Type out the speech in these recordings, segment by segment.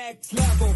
Next level.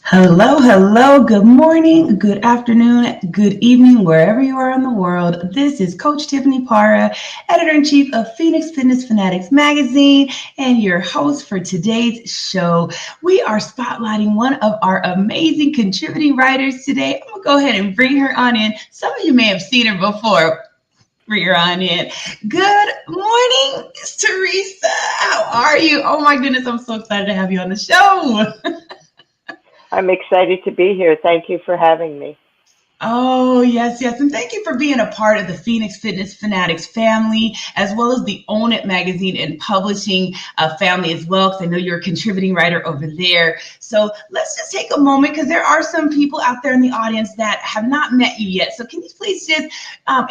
Hello, hello, good morning, good afternoon, good evening, wherever you are in the world. This is Coach Tiffany Parra, Editor-in-Chief of Phoenix Fitness Fanatics magazine, and your host for today's show. We are spotlighting one of our amazing contributing writers today. I'm going to go ahead and bring her on in. Some of you may have seen her before. Bring her on in. Good morning, Miss Teresa. How are you? Oh my goodness, I'm so excited to have you on the show. I'm excited to be here. Thank you for having me. Oh, yes, yes. And thank you for being a part of the Phoenix Fitness Fanatics family, as well as the Own It magazine and publishing family as well, because I know you're a contributing writer over there. So let's just take a moment, because there are some people out there in the audience that have not met you yet. So can you please just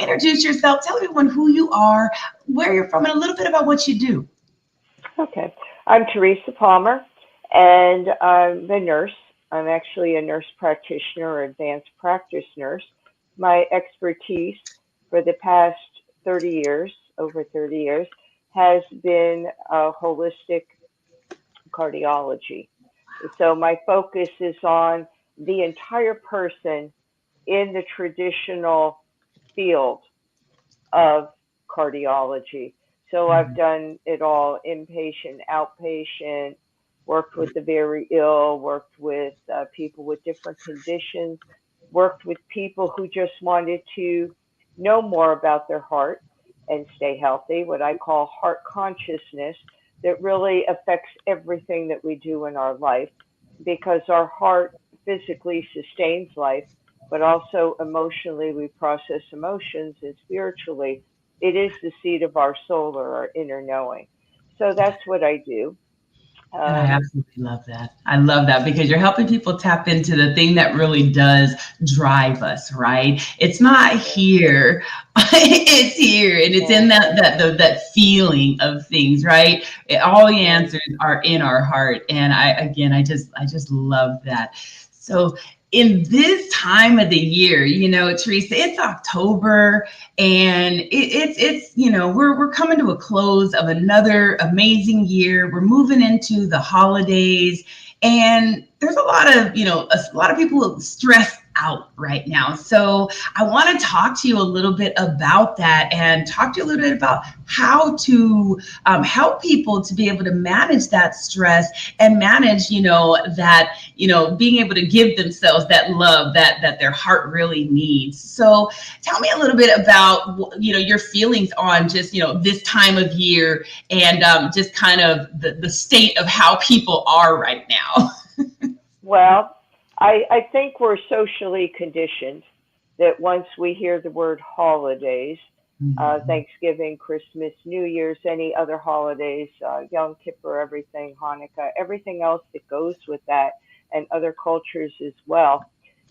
introduce yourself, tell everyone who you are, where you're from, and a little bit about what you do. Okay. I'm Teresa Palmer, and I'm a nurse. I'm actually a nurse practitioner or advanced practice nurse. My expertise for the past 30 years, over 30 years, has been holistic cardiology. So my focus is on the entire person in the traditional field of cardiology. So I've done it all: inpatient, outpatient, worked with the very ill, worked with people with different conditions, worked with people who just wanted to know more about their heart and stay healthy, what I call heart consciousness, that really affects everything that we do in our life, because our heart physically sustains life, but also emotionally we process emotions, and spiritually it is the seat of our soul or our inner knowing. So that's what I do. And I Um, absolutely love that. I love that because you're helping people tap into the thing that really does drive us, right? It's not yeah, here, it's here, and it's yeah, in that feeling of things, right? All the right. answers are in our heart, and I just love that. So in this time of the year, Teresa, it's October, and it's we're coming to a close of another amazing year. We're moving into the holidays, and there's a lot of people stressed out right now. So I want to talk to you a little bit about that, and talk to you a little bit about how to help people to be able to manage that stress, and manage that being able to give themselves that love that their heart really needs. So tell me a little bit about your feelings on just this time of year, and just kind of the state of how people are right now. Well, I think we're socially conditioned that once we hear the word holidays, Mhm. Thanksgiving, Christmas, New Year's, any other holidays, Yom Kippur, everything, Hanukkah, everything else that goes with that, and other cultures as well,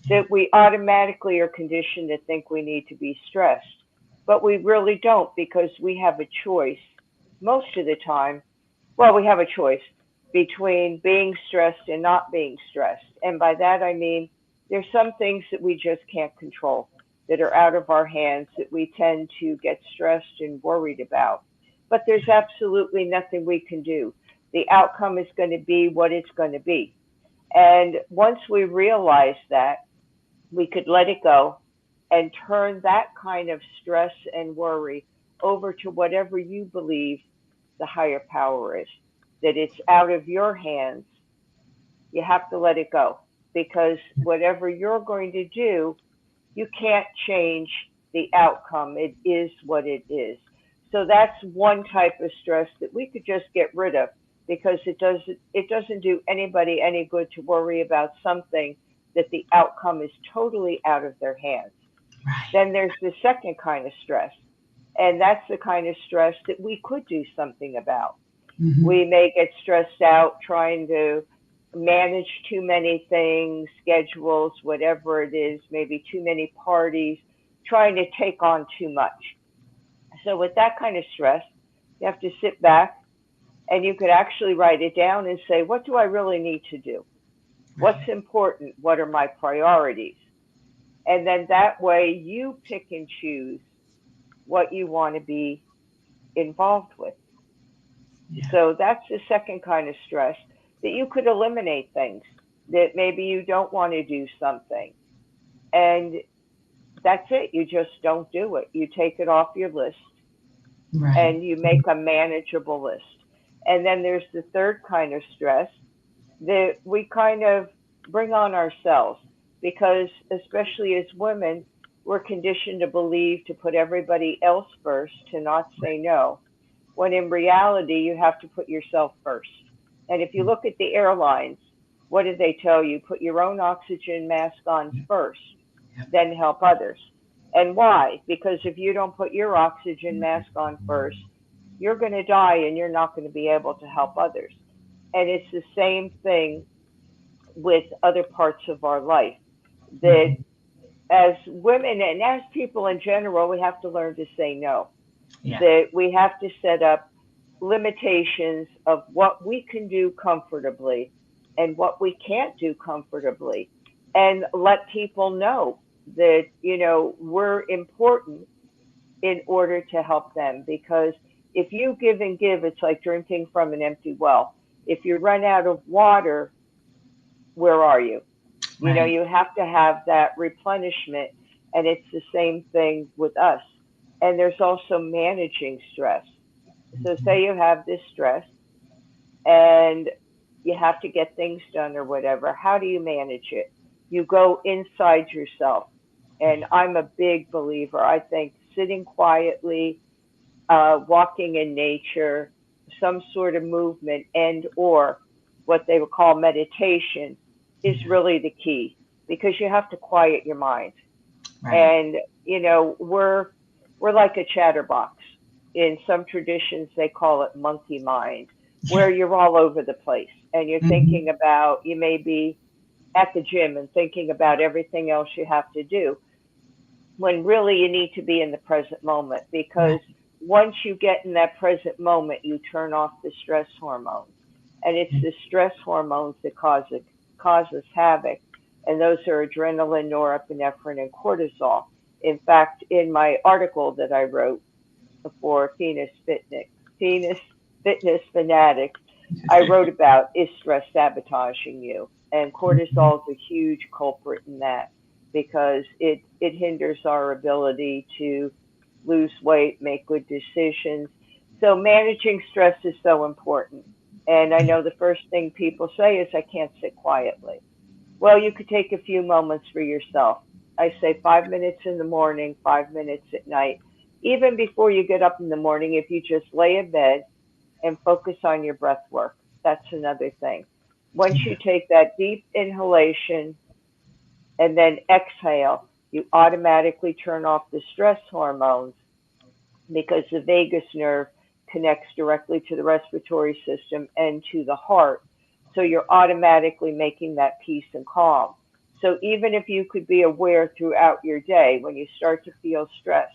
that we automatically are conditioned to think we need to be stressed. But we really don't, because we have a choice most of the time. Well, we have a choice between being stressed and not being stressed. And by that, I mean there's some things that we just can't control, that are out of our hands, that we tend to get stressed and worried about. But there's absolutely nothing we can do. The outcome is going to be what it's going to be. And once we realize that, we could let it go and turn that kind of stress and worry over to whatever you believe the higher power is, that it's out of your hands. You have to let it go, because whatever you're going to do, you can't change the outcome. It is what it is. So that's one type of stress that we could just get rid of, because it doesn't do anybody any good to worry about something that the outcome is totally out of their hands. Right. Then there's the second kind of stress, and that's the kind of stress that we could do something about. Hmm. We may get stressed out trying to manage too many things, schedules, whatever it is, maybe too many parties, trying to take on too much. So, with that kind of stress, you have to sit back and you could actually write it down and say, what do I really need to do? What's Right. important? What are my priorities? And then that way you pick and choose what you want to be involved with. Yeah. So that's the second kind of stress, that you could eliminate things that maybe you don't want to do something. And that's it. You just don't do it. You take it off your list Right. and you make a manageable list. And then there's the third kind of stress that we kind of bring on ourselves because, especially as women, we're conditioned to believe to put everybody else first, to not say no, when in reality, you have to put yourself first. And if you look at the airlines, what do they tell you? Put your own oxygen mask on Yep. first, Yep. then help others. And why? Because if you don't put your oxygen mask on first, you're going to die and you're not going to be able to help others. And it's the same thing with other parts of our life, that Hmm. as women and as people in general, we have to learn to say no, Yeah. that we have to set up limitations of what we can do comfortably and what we can't do comfortably, and let people know that, we're important in order to help them. Because if you give and give, it's like drinking from an empty well. If you run out of water, where are you? Right. You have to have that replenishment, and it's the same thing with us. And there's also managing stress. So, Hmm. say you have this stress and you have to get things done or whatever. How do you manage it? You go inside yourself. And I'm a big believer. I think sitting quietly, walking in nature, some sort of movement, and or what they would call meditation is Yeah. really the key, because you have to quiet your mind. Right. And we're like a chatterbox. In some traditions they call it monkey mind, where Yeah. you're all over the place and you're Hmm. thinking about, you may be at the gym and thinking about everything else you have to do, when really you need to be in the present moment. Because Right. once you get in that present moment, you turn off the stress hormones. And it's Yeah. the stress hormones that causes havoc. And those are adrenaline, norepinephrine, and cortisol. In fact, in my article that I wrote for Venus Fitness Fanatics, I wrote about, is stress sabotaging you? And Mhm. cortisol is a huge culprit in that, because it hinders our ability to lose weight, make good decisions. So managing stress is so important. And I Yeah. know the first thing people say is, I can't sit quietly. Well, you could take a few moments for yourself. I say 5 minutes in the morning, 5 minutes at night. Even before you get up in the morning, if you just lay in bed and focus on your breath work, that's another thing. Once you Yeah. take that deep inhalation and then exhale, you automatically turn off the stress hormones, because the vagus nerve connects directly to the respiratory system and to the heart. So you're automatically making that peace and calm. So even if you could be aware throughout your day, when you start to feel stress,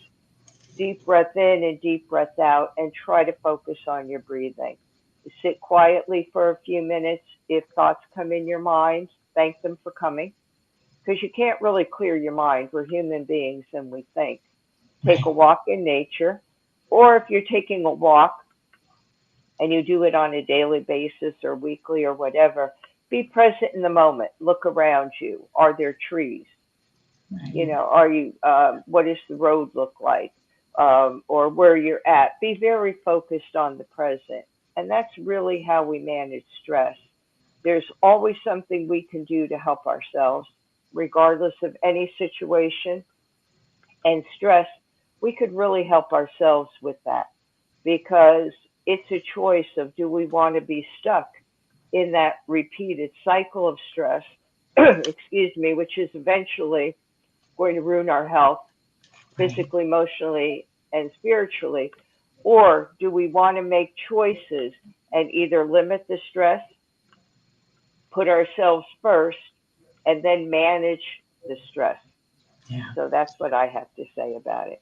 deep breath in and deep breath out, and try to focus on your breathing. Sit quietly for a few minutes. If thoughts come in your mind, thank them for coming, because you can't really clear your mind. We're human beings and we think. Take a Right. walk in nature, or if you're taking a walk and you do it on a daily basis or weekly or whatever, be present in the moment. Look around you. Are there trees? Right. Are you? What does the road look like? Or where you're at? Be very focused on the present, and that's really how we manage stress. There's always something we can do to help ourselves, regardless of any situation. And stress, we could really help ourselves with that, because it's a choice of, do we want to be stuck in that repeated cycle of stress, excuse me, which is eventually going to ruin our health, Right. physically, emotionally, and spiritually? Or do we want to make choices and either limit the stress, put ourselves first, and then manage the stress? Yeah. So that's what I have to say about it.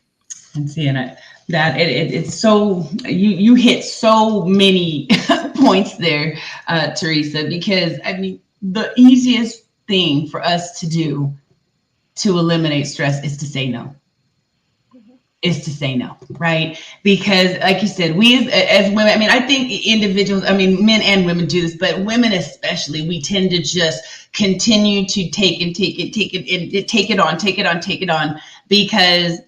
And seeing it that it's so you hit so many points there, Teresa, because I mean the easiest thing for us to do to eliminate stress is to say no. Mhm. Is to say no, right? Because, like you said, we as women, I mean, I think individuals, I mean, men and women do this, but women especially, we tend to just continue to take it on, take it on, because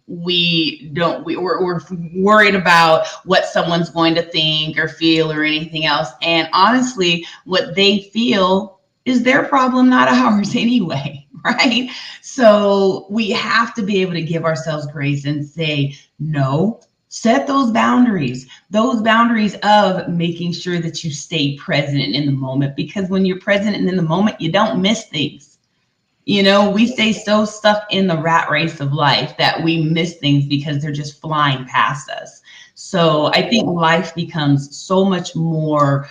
we don't, we're worried about what someone's going to think or feel or anything else. And honestly, what they feel is their problem, not ours anyway, right? So we have to be able to give ourselves grace and say, no, set those boundaries of making sure that you stay present in the moment. Because when you're present and in the moment, you don't miss things. You know, we stay so stuck in the rat race of life that we miss things because they're just flying past us. So I think life becomes so much more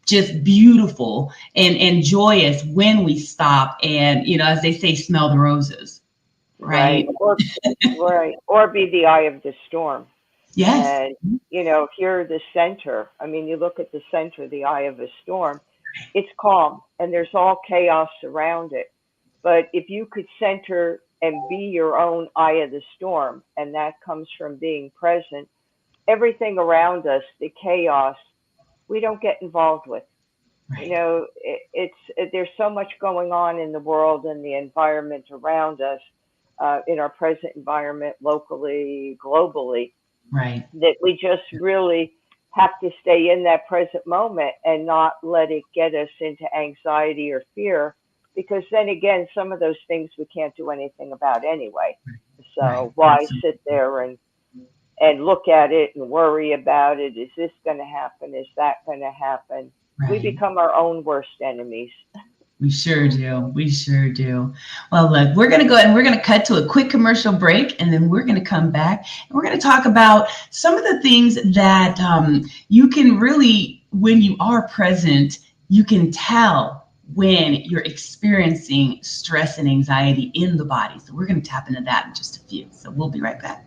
just beautiful and joyous when we stop and, you know, as they say, smell the roses, right? Right. Or be the eye of the storm. Yes. And, if you're the center, I mean, you look at the center, the eye of a storm, it's calm and there's all chaos around it. But if you could center and be your own eye of the storm, and that comes from being present, everything around us, the chaos, we don't get involved with. Right. There's so much going on in the world and the environment around us, in our present environment, locally, globally, Right. that we just really have to stay in that present moment and not let it get us into anxiety or fear, because then again, some of those things we can't do anything about anyway. Right. So why Absolutely. sit there and look at it and worry about it? Is this going to happen? Is that going to happen? We Right. become our own worst enemies. We sure do. We sure do. Well, look, we're going to go ahead and we're going to cut to a quick commercial break, and then we're going to come back and we're going to talk about some of the things that you can really, when you are present, you can tell when you're experiencing stress and anxiety in the body. So we're going to tap into that in just a few. So we'll be right back.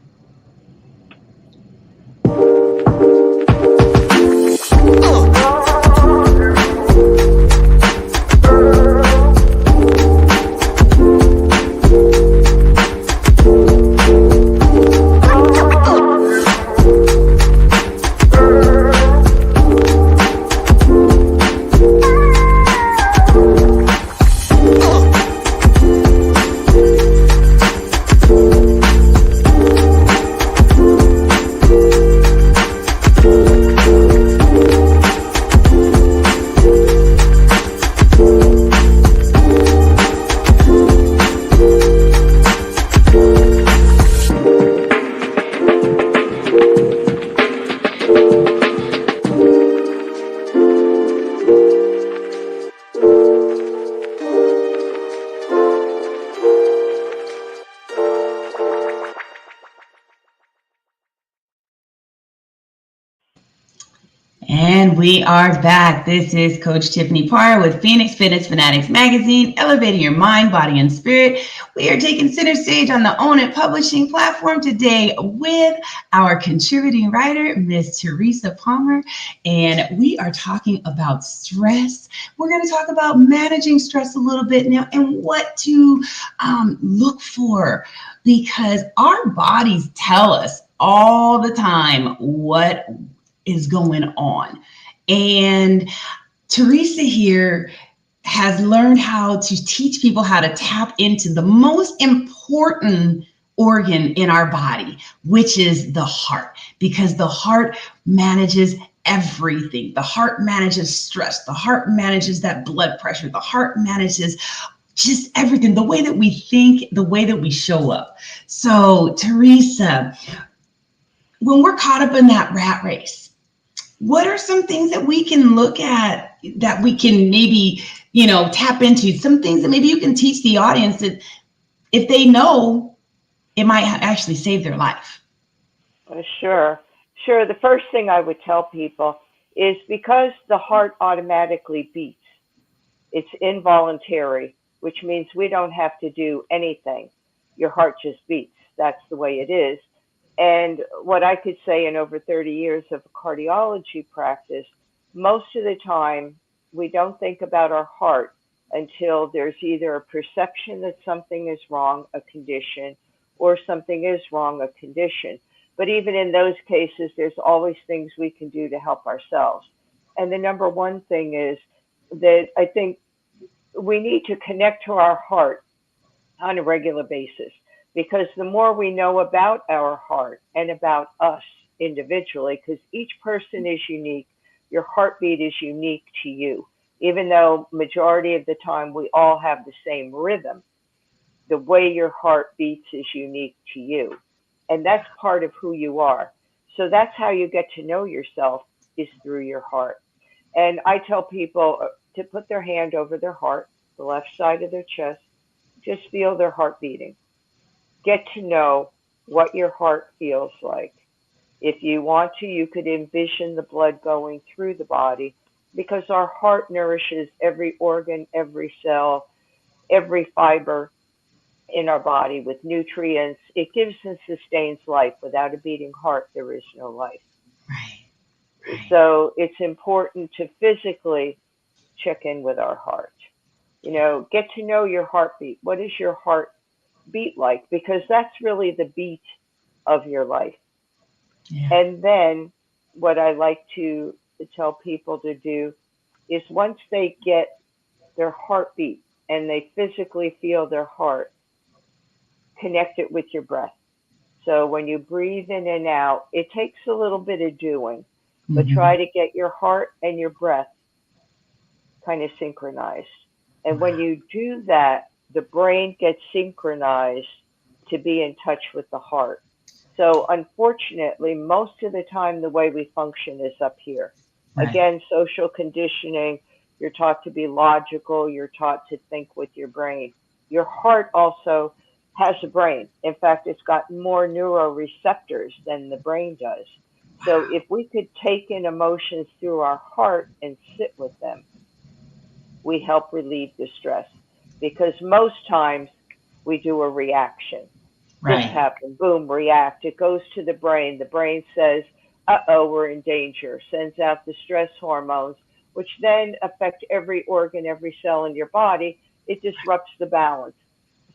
And we are back. This is Coach Tiffany Parr with Phoenix Fitness Fanatics Magazine, elevating your mind, body, and spirit. We are taking center stage on the Own It Publishing platform today with our contributing writer, Miss Teresa Palmer, and we are talking about stress. We're going to talk about managing stress a little bit now and what to look for, because our bodies tell us all the time what is going on. And Teresa here has learned how to teach people how to tap into the most important organ in our body, which is the heart, because the heart manages everything. The heart manages stress. The heart manages that blood pressure. The heart manages just everything, the way that we think, the way that we show up. So, Teresa, when we're caught up in that rat race, what are some things that we can look at that we can maybe, tap into? Some things that maybe you can teach the audience that if they know it might actually save their life. Sure. Sure. The first thing I would tell people is because the heart automatically beats, it's involuntary, which means we don't have to do anything. Your heart just beats. That's the way it is. And what I could say in over 30 years of cardiology practice, most of the time we don't think about our heart until there's either a perception that something is wrong, a condition, or something is wrong, a condition. But even in those cases, there's always things we can do to help ourselves. And the number one thing is that I think we need to connect to our heart on a regular basis, because the more we know about our heart and about us individually, because each person is unique, your heartbeat is unique to you. Even though majority of the time we all have the same rhythm, the way your heart beats is unique to you. And that's part of who you are. So that's how you get to know yourself, is through your heart. And I tell people to put their hand over their heart, the left side of their chest, just feel their heart beating. Get to know what your heart feels like. If you want to, you could envision the blood going through the body, because our heart nourishes every organ, every cell, every fiber in our body with nutrients. It gives and sustains life. Without a beating heart, there is no life. Right. Right. So it's important to physically check in with our heart. Get to know your heartbeat. What is your heart beat like? Because that's really the beat of your life. Yeah. And then what I like to tell people to do is, once they get their heartbeat and they physically feel their heart, connect it with your breath. So when you breathe in and out, it takes a little bit of doing, but Mm-hmm. try to get your heart and your breath kind of synchronized. And when Wow. you do that, the brain gets synchronized to be in touch with the heart. So unfortunately, most of the time, the way we function is up here. Right. Again, social conditioning, you're taught to be logical, you're taught to think with your brain. Your heart also has a brain. In fact, it's got more neuroreceptors than the brain does. So Wow. if we could take in emotions through our heart and sit with them, we help relieve the stress, because most times we do a reaction. This Right. happened, boom, react. It goes to the brain. The brain says, uh-oh, we're in danger, sends out the stress hormones, which then affect every organ, every cell in your body. It disrupts the balance.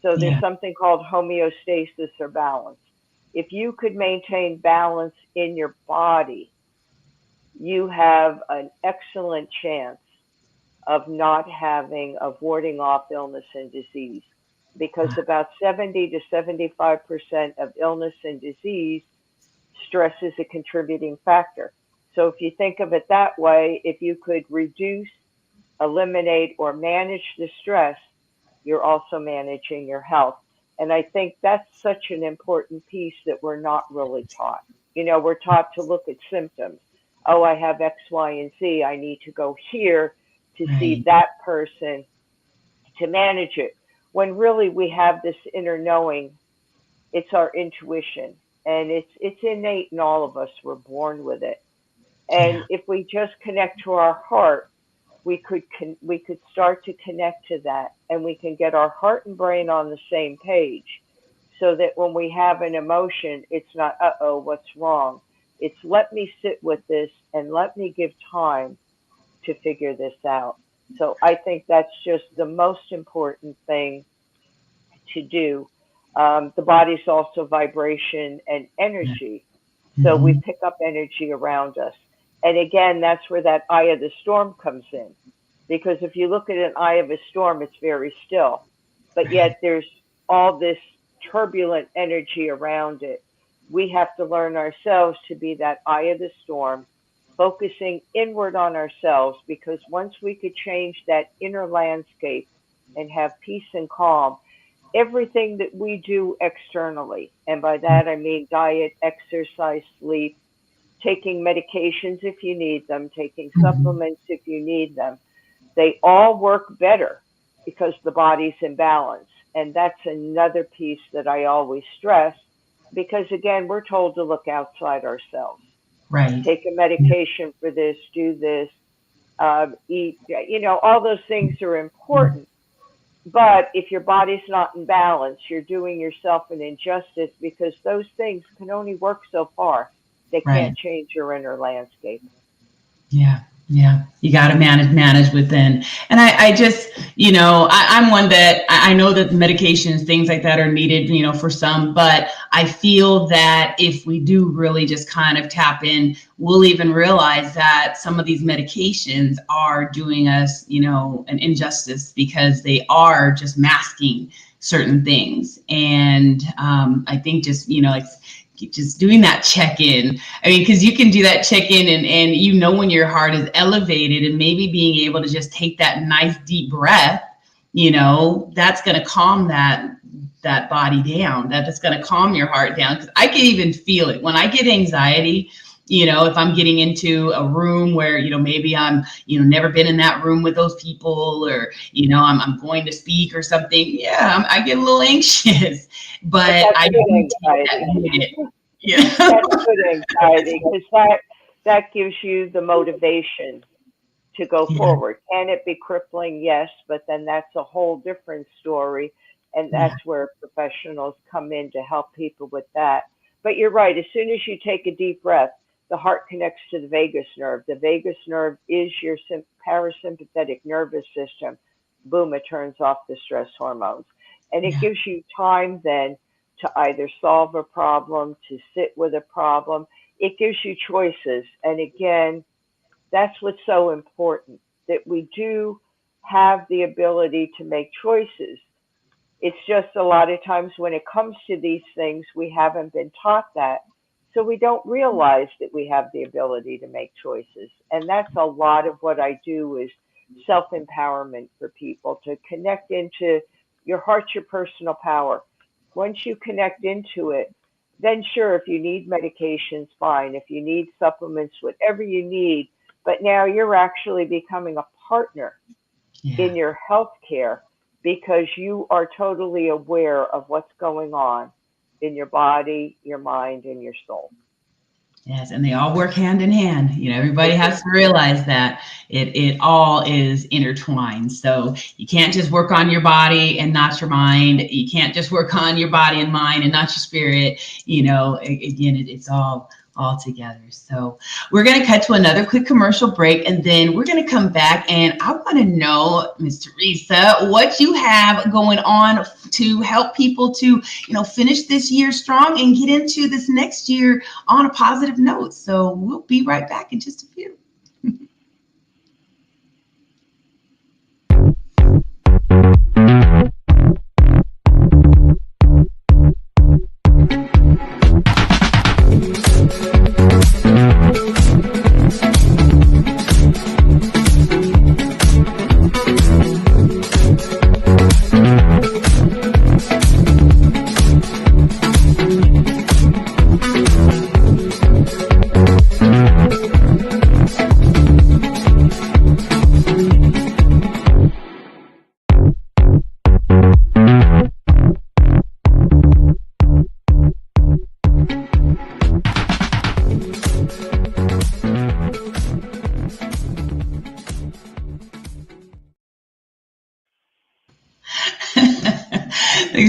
So there's Yeah. something called homeostasis, or balance. If you could maintain balance in your body, you have an excellent chance of not having, of warding off illness and disease, because Wow. about 70 to 75% of illness and disease, stress is a contributing factor. So if you think of it that way, if you could reduce, eliminate, or manage the stress, you're also managing your health. And I think that's such an important piece that we're not really taught. We're taught to look at symptoms. Oh, I have X, Y, and Z. I need to go here to see Right. that person to manage it. When really we have this inner knowing, it's our intuition, and it's innate in all of us. We're born with it. And Yeah. if we just connect to our heart, we could start to connect to that, and we can get our heart and brain on the same page, so that when we have an emotion, it's not, uh-oh, what's wrong. It's, let me sit with this and let me give time to figure this out. So I think that's just the most important thing to do. The body's also vibration and Yeah. energy. So we Mm-hmm. pick up energy around us. And again, that's where that eye of the storm comes in. Because if you look at an eye of a storm, it's very still. But Right. yet there's all this turbulent energy around it. We have to learn ourselves to be that eye of the storm, focusing inward on ourselves, because once we could change that inner landscape and have peace and calm, everything that we do externally, and by that I mean diet, exercise, sleep, taking medications if you need them, taking Mm-hmm. supplements if you need them, they all work better because the body's in balance. And that's another piece that I always stress because, again, we're told to look outside ourselves. Right. Take a medication for this, do this, eat, all those things are important. But if your body's not in balance, you're doing yourself an injustice because those things can only work so far. They can't Right. change your inner landscape. Yeah. Yeah. You got to manage within. And I just, I'm one that I know that medications, things like that are needed, for some, but I feel that if we do really just kind of tap in, we'll even realize that some of these medications are doing us, an injustice because they are just masking certain things. And I think just, like just doing that check-in. I mean, because you can do that check-in and when your heart is elevated and maybe being able to just take that nice deep breath, that's going to calm that body down. That's going to calm your heart down. Because I can even feel it when I get anxiety. If I'm getting into a room where, maybe I'm, never been in that room with those people or, I'm going to speak or something. Yeah, I get a little anxious, but That's I good do take that anxiety. minute. That's good anxiety because that gives you the motivation to go Yeah, forward. Can it be crippling? Yes, but then that's a whole different story. And yeah, that's where professionals come in to help people with that. But you're right. As soon as you take a deep breath, the heart connects to the vagus nerve. The vagus nerve is your parasympathetic nervous system. Boom, it turns off the stress hormones. And it yeah, gives you time then to either solve a problem, to sit with a problem. It gives you choices. And again, that's what's so important, that we do have the ability to make choices. It's just a lot of times when it comes to these things, we haven't been taught that. So we don't realize that we have the ability to make choices. And that's a lot of what I do is self-empowerment for people to connect into your heart, your personal power. Once you connect into it, then sure, if you need medications, fine. If you need supplements, whatever you need, but now you're actually becoming a partner yeah. in your health care because you are totally aware of what's going on in your body, your mind, and your soul. Yes, and they all work hand in hand. Everybody They do. has to realize that it all is intertwined. So you can't just work on your body and not your mind. You can't just work on your body and mind and not your spirit. Again, it's all together. So we're going to cut to another quick commercial break, and then we're going to come back. And I want to know, Ms. Teresa, what you have going on to help people to, finish this year strong and get into this next year on a positive note. So we'll be right back in just a few.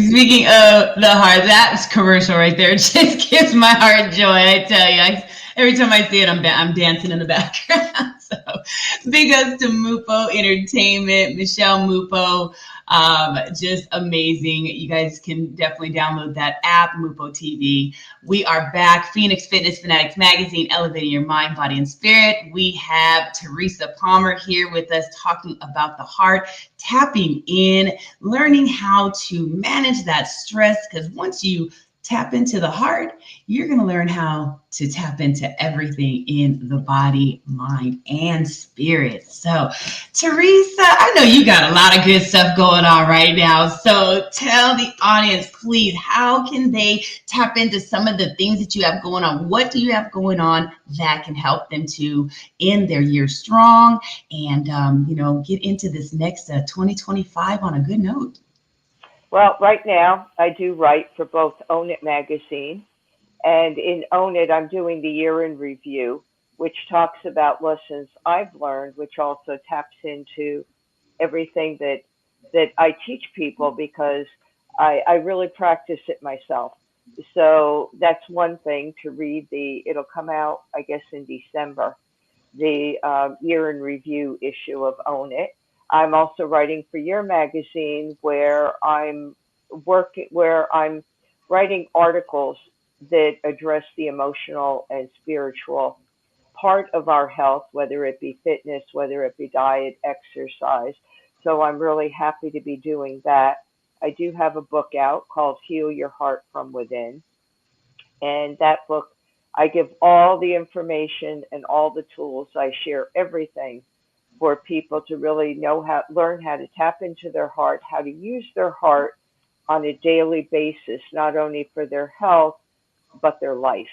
Speaking of the heart, that commercial right there just gives my heart joy. I tell you, every time I see it, I'm dancing in the background. So big ups to Mupo Entertainment, Michelle Mupo. Just amazing. You guys can definitely download that app, Mupo TV. We are back. Phoenix Fitness Fanatics Magazine, elevating your mind, body, and spirit. We have Teresa Palmer here with us talking about the heart, tapping in, learning how to manage that stress. Because once you tap into the heart, you're going to learn how to tap into everything in the body, mind, and spirit. So, Teresa, I know you got a lot of good stuff going on right now. So tell the audience, please, how can they tap into some of the things that you have going on? What do you have going on that can help them to end their year strong and, get into this next 2025 on a good note? Well, right now I do write for both Own It magazine, and in Own It, I'm doing the year in review, which talks about lessons I've learned, which also taps into everything that I teach people because I really practice it myself. So that's one thing to read it'll come out, I guess, in December, the year in review issue of Own It. I'm also writing for your magazine where I'm writing articles that address the emotional and spiritual part of our health, whether it be fitness, whether it be diet, exercise. So I'm really happy to be doing that. I do have a book out called Heal Your Heart from Within. And that book, I give all the information and all the tools. I share everything for people to really learn how to tap into their heart, how to use their heart on a daily basis, not only for their health, but their life.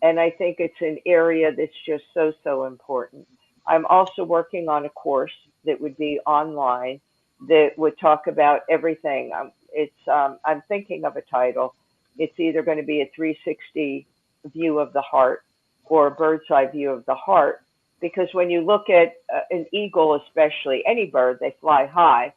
And I think it's an area that's just so, so important. I'm also working on a course that would be online that would talk about everything. I'm thinking of a title. It's either going to be a 360 view of the heart or a bird's eye view of the heart. Because when you look at an eagle, especially any bird, they fly high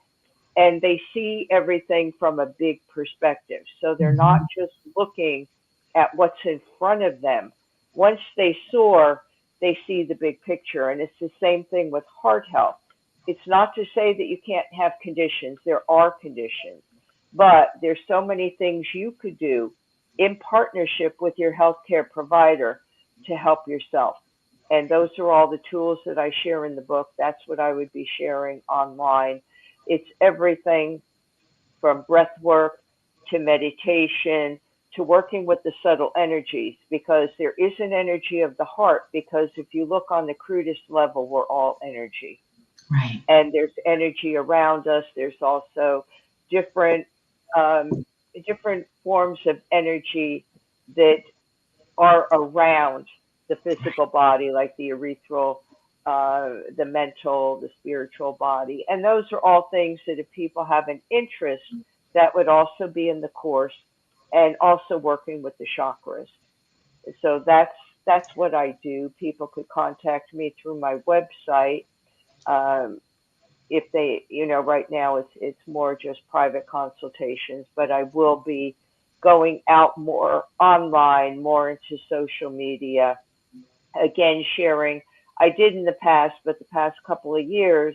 and they see everything from a big perspective. So they're not Mhm. just looking at what's in front of them. Once they soar, they see the big picture. And it's the same thing with heart health. It's not to say that you can't have conditions, there are conditions, but there's so many things you could do in partnership with your healthcare provider to help yourself. And those are all the tools that I share in the book. That's what I would be sharing online. It's everything from breath work to meditation to working with the subtle energies because there is an energy of the heart. Because if you look on the crudest level, we're all energy. Right. And there's energy around us. There's also different um, different forms of energy that are around the physical body, like the urethral, the mental, the spiritual body. And those are all things that if people have an interest, that would also be in the course and also working with the chakras. So that's what I do. People could contact me through my website. Um, if they, right now it's more just private consultations, but I will be going out more online, more into social media, again, sharing. I did in the past, but the past couple of years,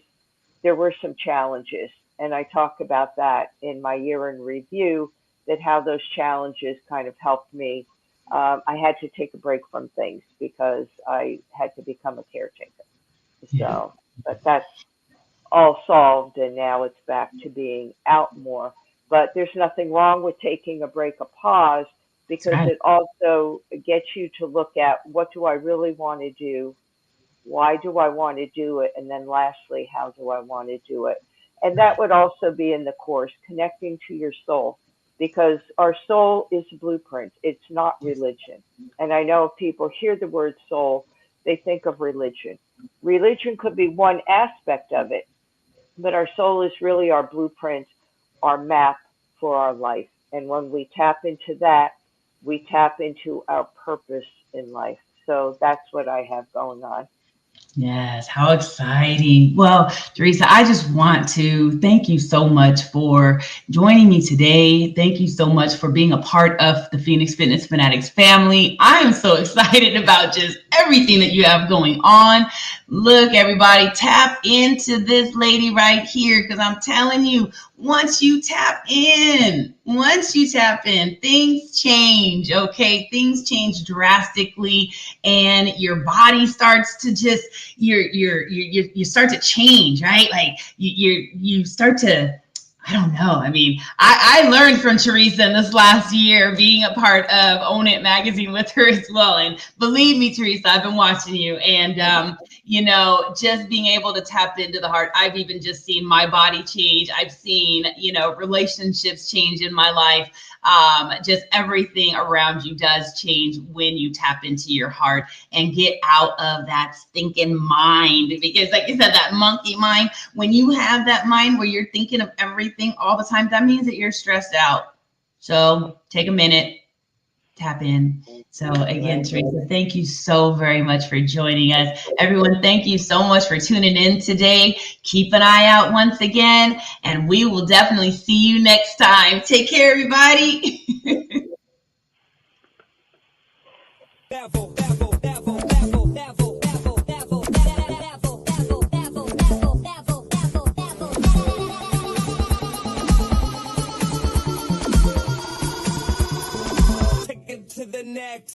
there were some challenges. And I talk about that in my year in review, that how those challenges kind of helped me. I had to take a break from things because I had to become a caretaker. Yeah. So, but that's all solved and now it's back to being out more. But there's nothing wrong with taking a break, a pause, That's because right. it also gets you to look at what do I really want to do? Why do I want to do it? And then lastly, how do I want to do it? And that Right. would also be in the course, connecting to your soul, because our soul is a blueprint. It's not Yes. religion. And I know if people hear the word soul, they think of religion. Religion could be one aspect of it, but our soul is really our blueprint, our map for our life. And when we tap into that, we tap into our purpose in life. So that's what I have going on. Yes, how exciting. Well, Teresa, I just want to thank you so much for joining me today. Thank you so much for being a part of the Phoenix Fitness Fanatics family. I am so excited about just everything that you have going on. Look, everybody, tap into this lady right here because I'm telling you, once you tap in, things change, okay? Things change drastically and your body starts to just you start to change, right? Like you start to, I don't know. I mean, I learned from Teresa in this last year being a part of Own It magazine with her as well. And believe me, Teresa, I've been watching you and, just being able to tap into the heart. I've even just seen my body change. I've seen, relationships change in my life. Just everything around you does change when you tap into your heart and get out of that stinking mind. Because like you said, that monkey mind, when you have that mind where you're thinking of everything all the time, that means that you're stressed out. So take a minute, tap in. So again, Teresa, thank you so very much for joining us. Everyone, thank you so much for tuning in today. Keep an eye out once again, and we will definitely see you next time. Take care, everybody.